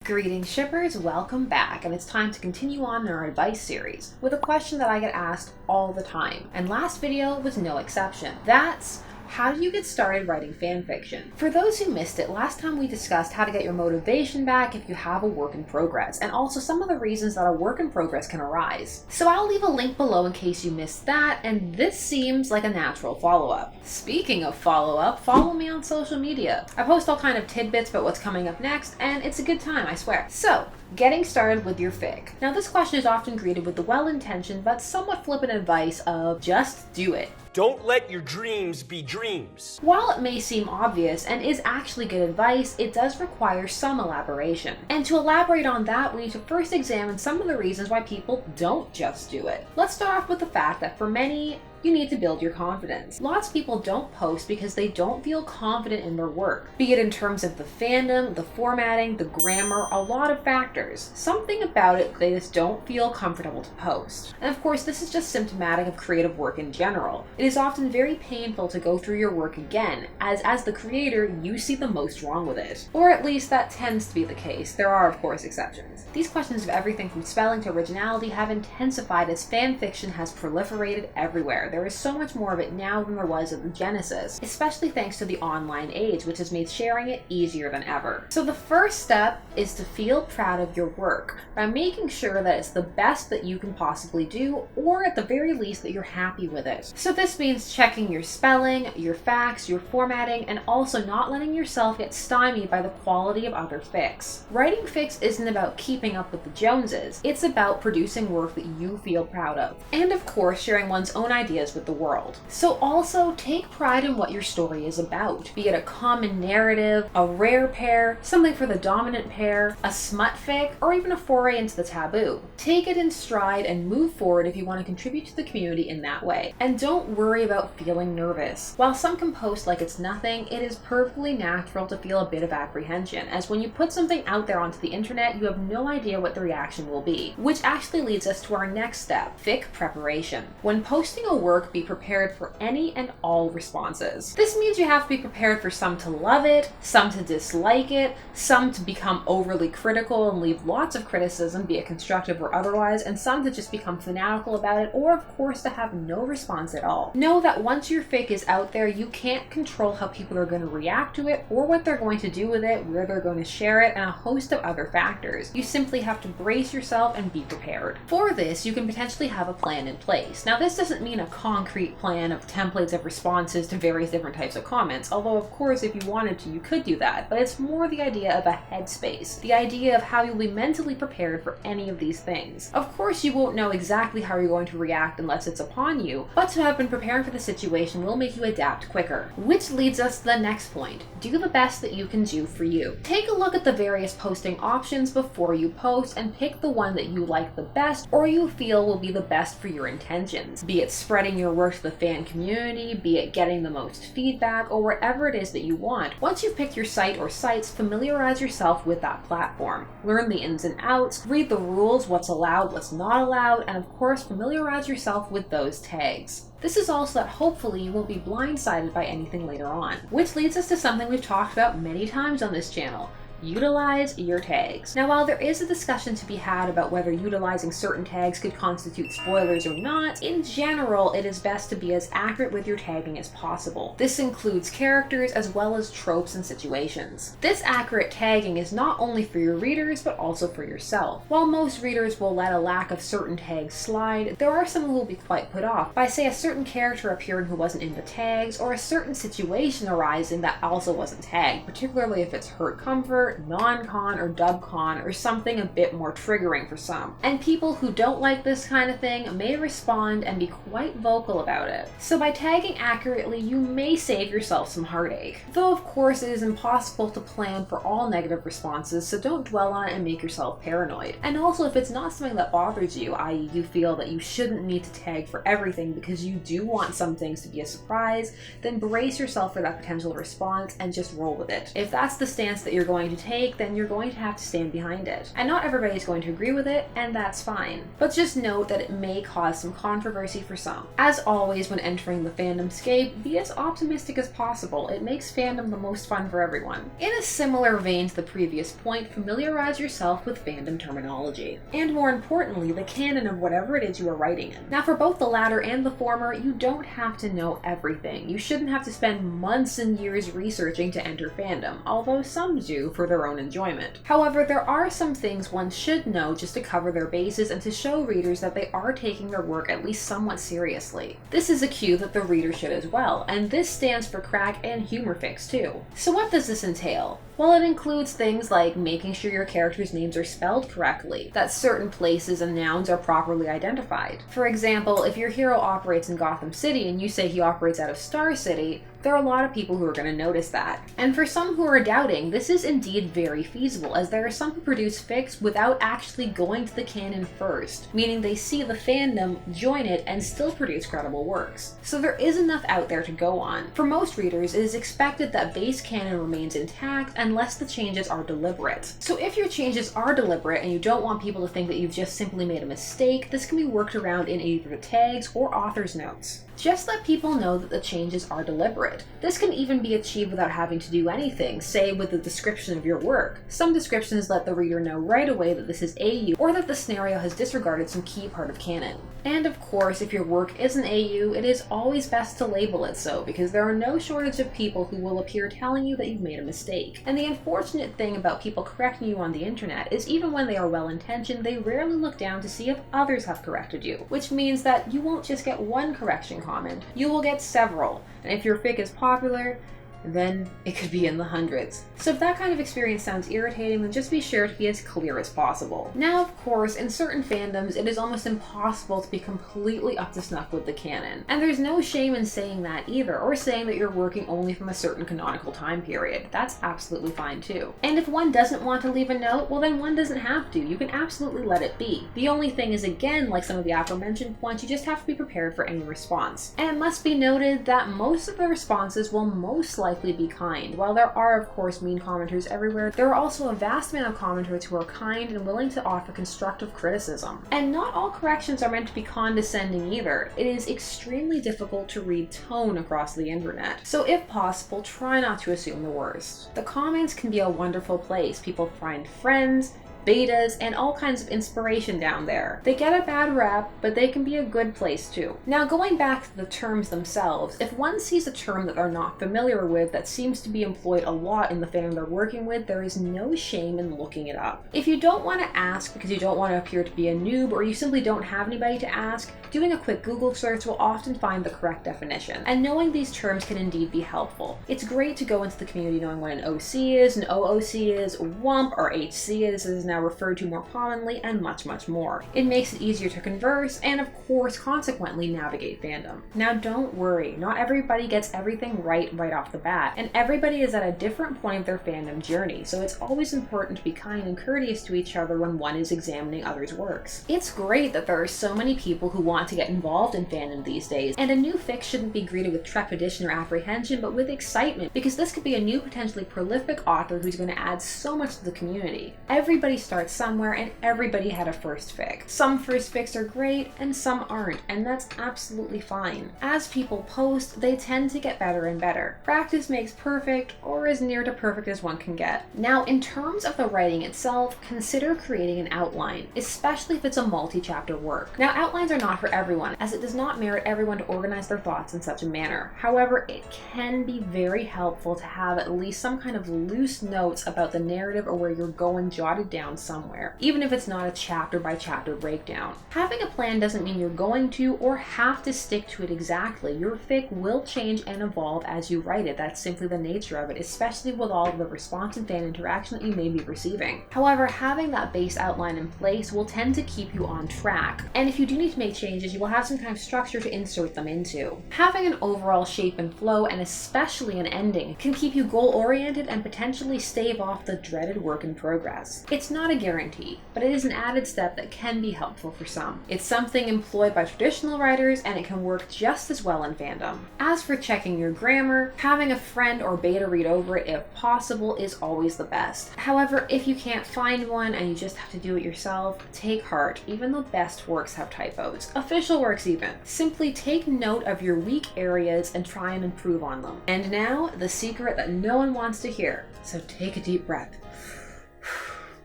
Greetings shippers, welcome back, and it's time to continue on in our advice series with a question that I get asked all the time, and last video was no exception. That's, how do you get started writing fanfiction? For those who missed it, last time we discussed how to get your motivation back if you have a work in progress, and also some of the reasons that a work in progress can arise. So I'll leave a link below in case you missed that, and this seems like a natural follow-up. Speaking of follow-up, follow me on social media. I post all kind of tidbits about what's coming up next, and it's a good time, I swear. So, getting started with your fic. Now this question is often greeted with the well-intentioned but somewhat flippant advice of just do it. Don't let your dreams be dreams. While it may seem obvious and is actually good advice, it does require some elaboration. And to elaborate on that, we need to first examine some of the reasons why people don't just do it. Let's start off with the fact that for many, you need to build your confidence. Lots of people don't post because they don't feel confident in their work, be it in terms of the fandom, the formatting, the grammar, a lot of factors. Something about it they just don't feel comfortable to post. And of course, this is just symptomatic of creative work in general. It is often very painful to go through your work again, as the creator, you see the most wrong with it. Or at least that tends to be the case. There are, of course, exceptions. These questions of everything from spelling to originality have intensified as fanfiction has proliferated everywhere. There is so much more of it now than there was at the genesis, especially thanks to the online age, which has made sharing it easier than ever. So the first step is to feel proud of your work by making sure that it's the best that you can possibly do, or at the very least that you're happy with it. So this means checking your spelling, your facts, your formatting, and also not letting yourself get stymied by the quality of other fics. Writing fics isn't about keeping up with the Joneses, it's about producing work that you feel proud of. And of course, sharing one's own ideas with the world. So also take pride in what your story is about, be it a common narrative, a rare pair, something for the dominant pair, a smut fic, or even a foray into the taboo. Take it in stride and move forward if you want to contribute to the community in that way. And don't worry about feeling nervous. While some can post like it's nothing, it is perfectly natural to feel a bit of apprehension, as when you put something out there onto the internet, you have no idea what the reaction will be. Which actually leads us to our next step, fic preparation. When posting a work, be prepared for any and all responses. This means you have to be prepared for some to love it, some to dislike it, some to become overly critical and leave lots of criticism, be it constructive or otherwise, and some to just become fanatical about it, or of course to have no response at all. Know that once your fic is out there, you can't control how people are going to react to it, or what they're going to do with it, where they're going to share it, and a host of other factors. You simply have to brace yourself and be prepared. For this, you can potentially have a plan in place. Now this doesn't mean a concrete plan of templates of responses to various different types of comments, although of course if you wanted to you could do that, but it's more the idea of a headspace, the idea of how you'll be mentally prepared for any of these things. Of course you won't know exactly how you're going to react unless it's upon you, but to have been preparing for the situation will make you adapt quicker. Which leads us to the next point, do the best that you can do for you. Take a look at the various posting options before you post and pick the one that you like the best or you feel will be the best for your intentions, be it spreading your work to the fan community, be it getting the most feedback, or whatever it is that you want. Once you've picked your site or sites, familiarize yourself with that platform. Learn the ins and outs, read the rules, what's allowed, what's not allowed, and of course familiarize yourself with those tags. This is also that hopefully you won't be blindsided by anything later on. Which leads us to something we've talked about many times on this channel. Utilize your tags. Now while there is a discussion to be had about whether utilizing certain tags could constitute spoilers or not, in general it is best to be as accurate with your tagging as possible. This includes characters as well as tropes and situations. This accurate tagging is not only for your readers but also for yourself. While most readers will let a lack of certain tags slide, there are some who will be quite put off by say a certain character appearing who wasn't in the tags or a certain situation arising that also wasn't tagged, particularly if it's hurt comfort, non-con or dub-con, or something a bit more triggering for some. And people who don't like this kind of thing may respond and be quite vocal about it. So by tagging accurately, you may save yourself some heartache. Though of course it is impossible to plan for all negative responses, so don't dwell on it and make yourself paranoid. And also if it's not something that bothers you, i.e. you feel that you shouldn't need to tag for everything because you do want some things to be a surprise, then brace yourself for that potential response and just roll with it. If that's the stance that you're going to take, then you're going to have to stand behind it. And not everybody is going to agree with it, and that's fine. But just note that it may cause some controversy for some. As always, when entering the fandom scape, be as optimistic as possible. It makes fandom the most fun for everyone. In a similar vein to the previous point, familiarize yourself with fandom terminology. And more importantly, the canon of whatever it is you are writing in. Now, for both the latter and the former, you don't have to know everything. You shouldn't have to spend months and years researching to enter fandom, although some do for their own enjoyment. However, there are some things one should know just to cover their bases and to show readers that they are taking their work at least somewhat seriously. This is a cue that the reader should as well, and this stands for crack and humor fics too. So what does this entail? Well, it includes things like making sure your characters' names are spelled correctly, that certain places and nouns are properly identified. For example, if your hero operates in Gotham City and you say he operates out of Star City, there are a lot of people who are going to notice that. And for some who are doubting, this is indeed very feasible, as there are some who produce fics without actually going to the canon first, meaning they see the fandom, join it, and still produce credible works. So there is enough out there to go on. For most readers, it is expected that base canon remains intact unless the changes are deliberate. So if your changes are deliberate and you don't want people to think that you've just simply made a mistake, this can be worked around in either the tags or author's notes. Just let people know that the changes are deliberate. This can even be achieved without having to do anything, say with the description of your work. Some descriptions let the reader know right away that this is AU, or that the scenario has disregarded some key part of canon. And of course, if your work is an AU, it is always best to label it so, because there are no shortage of people who will appear telling you that you've made a mistake. And the unfortunate thing about people correcting you on the internet is even when they are well-intentioned, they rarely look down to see if others have corrected you, which means that you won't just get one correction comment, you will get several. And if your fic is popular, then it could be in the hundreds. So if that kind of experience sounds irritating, then just be sure to be as clear as possible. Now, of course, in certain fandoms, it is almost impossible to be completely up to snuff with the canon. And there's no shame in saying that either, or saying that you're working only from a certain canonical time period. That's absolutely fine too. And if one doesn't want to leave a note, well then one doesn't have to. You can absolutely let it be. The only thing is, again, like some of the aforementioned points, you just have to be prepared for any response. And it must be noted that most of the responses will most likely be kind. While there are, of course, mean commenters everywhere, there are also a vast amount of commenters who are kind and willing to offer constructive criticism. And not all corrections are meant to be condescending either. It is extremely difficult to read tone across the internet. So if possible, try not to assume the worst. The comments can be a wonderful place. People find friends, betas, and all kinds of inspiration down there. They get a bad rap, but they can be a good place too. Now, going back to the terms themselves, if one sees a term that they're not familiar with that seems to be employed a lot in the fandom they're working with, there is no shame in looking it up. If you don't want to ask because you don't want to appear to be a noob, or you simply don't have anybody to ask, doing a quick Google search will often find the correct definition. And knowing these terms can indeed be helpful. It's great to go into the community knowing what an OC is, an OOC is, WUMP or HC is now referred to more commonly, and much, much more. It makes it easier to converse, and of course, consequently, navigate fandom. Now, don't worry, not everybody gets everything right off the bat, and everybody is at a different point of their fandom journey, so it's always important to be kind and courteous to each other when one is examining others' works. It's great that there are so many people who want to get involved in fandom these days, and a new fic shouldn't be greeted with trepidation or apprehension, but with excitement, because this could be a new, potentially prolific author who's going to add so much to the community. Everybody starts somewhere, and everybody had a first fic. Some first fics are great, and some aren't, and that's absolutely fine. As people post, they tend to get better and better. Practice makes perfect, or as near to perfect as one can get. Now, in terms of the writing itself, consider creating an outline, especially if it's a multi-chapter work. Now, outlines are not for everyone, as it does not merit everyone to organize their thoughts in such a manner. However, it can be very helpful to have at least some kind of loose notes about the narrative or where you're going jotted down somewhere, even if it's not a chapter by chapter breakdown. Having a plan doesn't mean you're going to or have to stick to it exactly. Your fic will change and evolve as you write it. That's simply the nature of it, especially with all of the response and fan interaction that you may be receiving. However, having that base outline in place will tend to keep you on track, and if you do need to make changes, you will have some kind of structure to insert them into. Having an overall shape and flow, and especially an ending, can keep you goal-oriented and potentially stave off the dreaded work in progress. It's not not a guarantee, but it is an added step that can be helpful for some. It's something employed by traditional writers, and it can work just as well in fandom. As for checking your grammar, having a friend or beta read over it if possible is always the best. However, if you can't find one and you just have to do it yourself, take heart. Even the best works have typos. Official works even. Simply take note of your weak areas and try and improve on them. And now, the secret that no one wants to hear. So take a deep breath.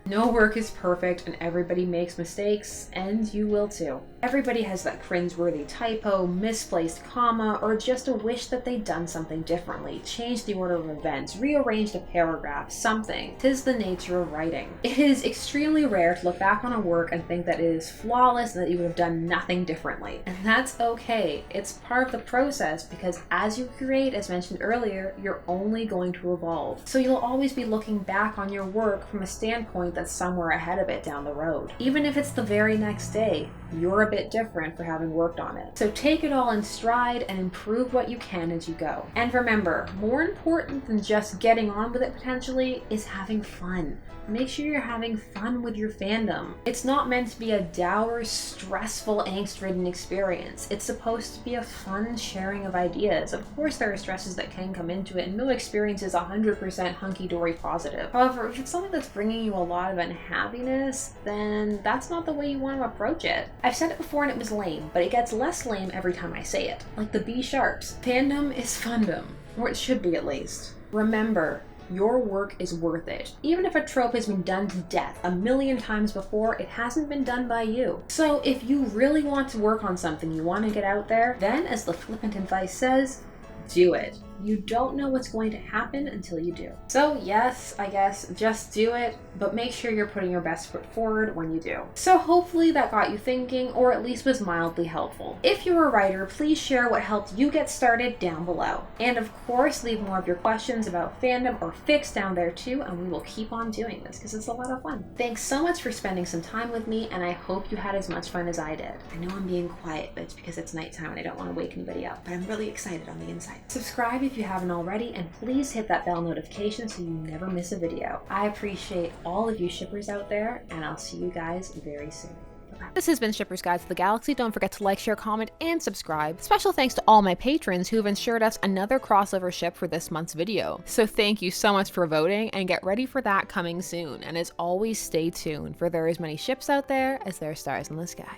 No work is perfect and everybody makes mistakes, and you will too. Everybody has that cringeworthy typo, misplaced comma, or just a wish that they'd done something differently, changed the order of events, rearranged a paragraph, something. 'Tis the nature of writing. It is extremely rare to look back on a work and think that it is flawless and that you would have done nothing differently. And that's okay. It's part of the process because as you create, as mentioned earlier, you're only going to evolve. So you'll always be looking back on your work from a standpoint that's somewhere ahead of it down the road. Even if it's the very next day, you're a bit different for having worked on it. So take it all in stride and improve what you can as you go. And remember, more important than just getting on with it potentially is having fun. Make sure you're having fun with your fandom. It's not meant to be a dour, stressful, angst-ridden experience. It's supposed to be a fun sharing of ideas. Of course there are stresses that can come into it, and no experience is 100% hunky-dory positive. However, if it's something that's bringing you a lot of unhappiness, then that's not the way you want to approach it. I've said it before and it was lame, but it gets less lame every time I say it. Like the B sharps. Fandom is fundum. Or it should be at least. Remember, your work is worth it. Even if a trope has been done to death a million times before, it hasn't been done by you. So if you really want to work on something you want to get out there, then as the flippant advice says, do it. You don't know what's going to happen until you do. So yes, I guess, just do it, but make sure you're putting your best foot forward when you do. So hopefully that got you thinking, or at least was mildly helpful. If you're a writer, please share what helped you get started down below. And of course, leave more of your questions about fandom or fics down there too, and we will keep on doing this because it's a lot of fun. Thanks so much for spending some time with me, and I hope you had as much fun as I did. I know I'm being quiet, but it's because it's nighttime and I don't want to wake anybody up, but I'm really excited on the inside. Subscribe if you haven't already, and please hit that bell notification so you never miss a video. I appreciate all of you shippers out there, and I'll see you guys very soon. This has been Shipper's Guide to the Galaxy. Don't forget to like, share, comment, and subscribe. Special thanks to all my patrons who have ensured us another crossover ship for this month's video. So thank you so much for voting, and get ready for that coming soon. And as always, stay tuned, for there are as many ships out there as there are stars in the sky.